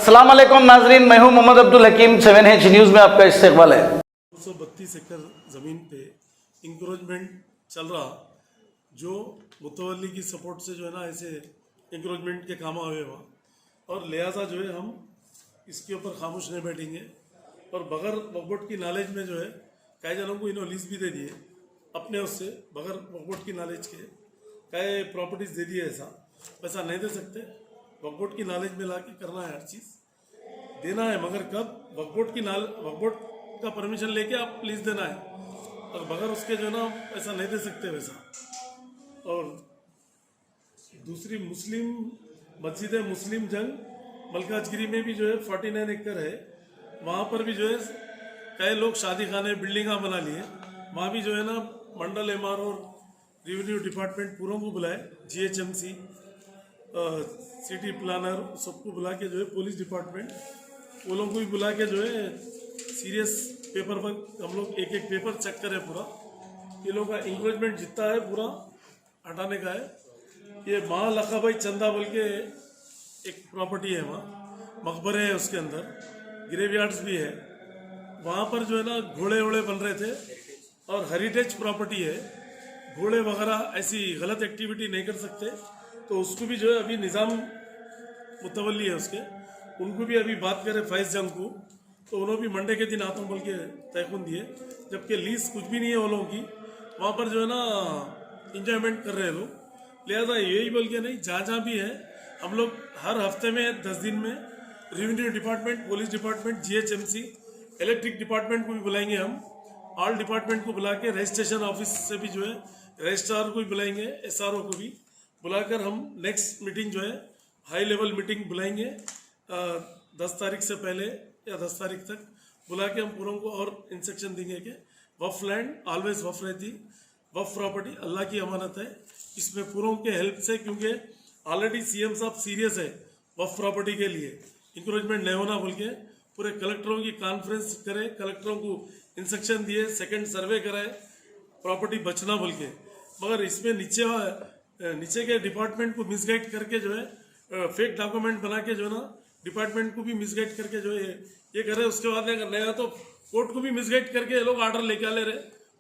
अस्सलाम वालेकुम नाजरीन, मैं हूं मोहम्मद अब्दुल हकीम। 7H न्यूज़ में आपका इस्तकबाल है। 232 एकड़ ज़मीन पे इंक्रोचमेंट चल रहा, जो मुतवल्ली की सपोर्ट से जो है ना ऐसे इंक्रोचमेंट के काम आए हुआ, और लिहाजा जो है हम इसके ऊपर खामोश नहीं बैठेंगे। और बगैर वक्फ की नॉलेज में जो है कई जनों को इन्होंने लीज भी दे दिए अपने उससे, बगैर वक्फ की नॉलेज के कई प्रॉपर्टीज़ दे दिए। ऐसा नहीं दे सकते। वक्फ की नॉलेज में ला के करना है, हर चीज़ देना है, मगर कब वक्फ का परमिशन लेके आप लीज देना है, और बगैर उसके जो है ना ऐसा नहीं दे सकते वैसा। और दूसरी मुस्लिम मस्जिद मुस्लिम जंग मलकाजगिरी में भी जो है 49 एकड़ है, वहाँ पर भी जो है कई लोग शादी खाने बिल्डिंगा बना लिए। वहाँ भी जो है ना मंडल एमआर और रेवेन्यू डिपार्टमेंट पूरों को बुलाए, GHMC, सिटी प्लानर, सबको बुला के जो है पुलिस डिपार्टमेंट वो लोगों को भी बुला के जो है सीरियस पेपर वर्क हम लोग एक एक पेपर चेक करें पूरा। ये लोगों का इंक्रोचमेंट जितना है पूरा हटाने का है। ये माँ लखाबाई चंदा बोल के एक प्रॉपर्टी है, वहाँ मकबरे है, उसके अंदर ग्रेवयार्ड्स भी है। वहाँ पर जो है ना घोड़े वोड़े बन रहे थे, और हेरिटेज प्रॉपर्टी है, घोड़े वगैरह ऐसी गलत एक्टिविटी नहीं कर सकते। तो उसको भी जो है अभी निज़ाम मुतवल्ली है उसके, उनको भी अभी बात करें फैज़ जंग को, तो उन्होंने भी मंडे के दिन आता हूँ बोल के तयखुन दिए, जबकि लीज कुछ भी नहीं है वो लोगों की। वहाँ पर जो है ना इंजॉयमेंट कर रहे हैं लोग। लिहाजा यही बोल के नहीं, जहाँ जहाँ भी है हम लोग हर हफ्ते में 10 दिन में revenue department, police department, GHMC, electric department को भी बुलाएंगे हम, ऑल डिपार्टमेंट को बुला के रजिस्ट्रेशन ऑफिस से भी जो है रजिस्ट्रार को भी बुलाएंगे, SRO को भी बुलाकर हम नेक्स्ट मीटिंग जो है हाई लेवल मीटिंग बुलाएंगे 10 तारीख से पहले या 10 तारीख तक बुला के हम पूरों को और इंस्ट्रक्शन देंगे कि वफ लैंड ऑलवेज वफ रहती, वफ प्रॉपर्टी अल्लाह की अमानत है। इसमें पूरों के हेल्प से, क्योंकि ऑलरेडी CM साहब सीरियस है वफ प्रॉपर्टी के लिए, इंक्रोचमेंट नहीं होना बोल के पूरे कलेक्टरों की कॉन्फ्रेंस करे, कलेक्टरों को इंस्ट्रक्शन दिए, सेकंड सर्वे कराए, प्रॉपर्टी बचना बोल के। मगर इसमें नीचे के डिपार्टमेंट को मिसगाइड करके जो है फेक डॉक्यूमेंट बना के जो है ना डिपार्टमेंट को भी मिसगाइड करके जो है ये कर रहे। उसके बाद अगर नया तो कोर्ट को भी मिसगाइड करके लोग ऑर्डर लेके आ ले रहे,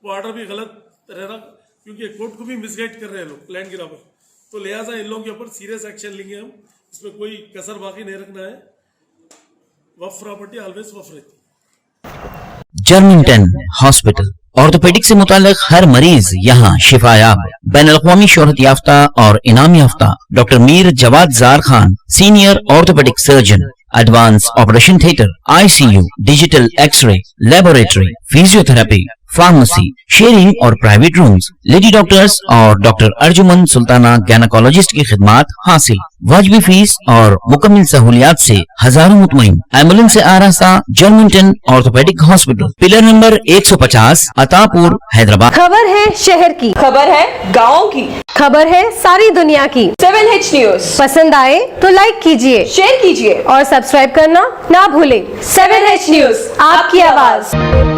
वो ऑर्डर भी गलत रह रहा, क्योंकि कोर्ट को भी मिसगाइड कर रहे हैं लोग लैंड गिरावर। तो लिहाजा इन लोगों के ऊपर सीरियस एक्शन लेंगे हम, इसमें कोई कसर बाकी नहीं रखना है। वफ प्रॉपर्टी ऑलवेज वफ रहती। जर्मिंगटन हॉस्पिटल ऑर्थोपेडिक से मुताल्लिक हर मरीज यहाँ शिफायाब। बैनुल-अक़वामी शोहरत याफ्ता और इनाम याफ्ता doctor Mir Jawad Zar Khan, senior orthopedic surgeon, advance operation theatre, ICU, digital xray, laboratory, physiotherapy, pharmacy, sharing और प्राइवेट रूम्स, लेडी डॉक्टर्स और डॉक्टर अर्जुमन सुल्ताना गैनकोलॉजिस्ट की खिदमात हासिल। वाजिबी फीस और मुकम्मल सहूलियात से हजारों मुतमईन। एम्बुलेंस से आरास्ता Germington orthopedic hospital, pillar number 150, Attapur, Hyderabad. खबर है शहर की, खबर है गाँव की, खबर है सारी दुनिया की। 7H न्यूज़ पसंद आए तो लाइक कीजिए, शेयर कीजिए और सब्सक्राइब करना ना भूलें। 7H न्यूज़, आपकी आवाज।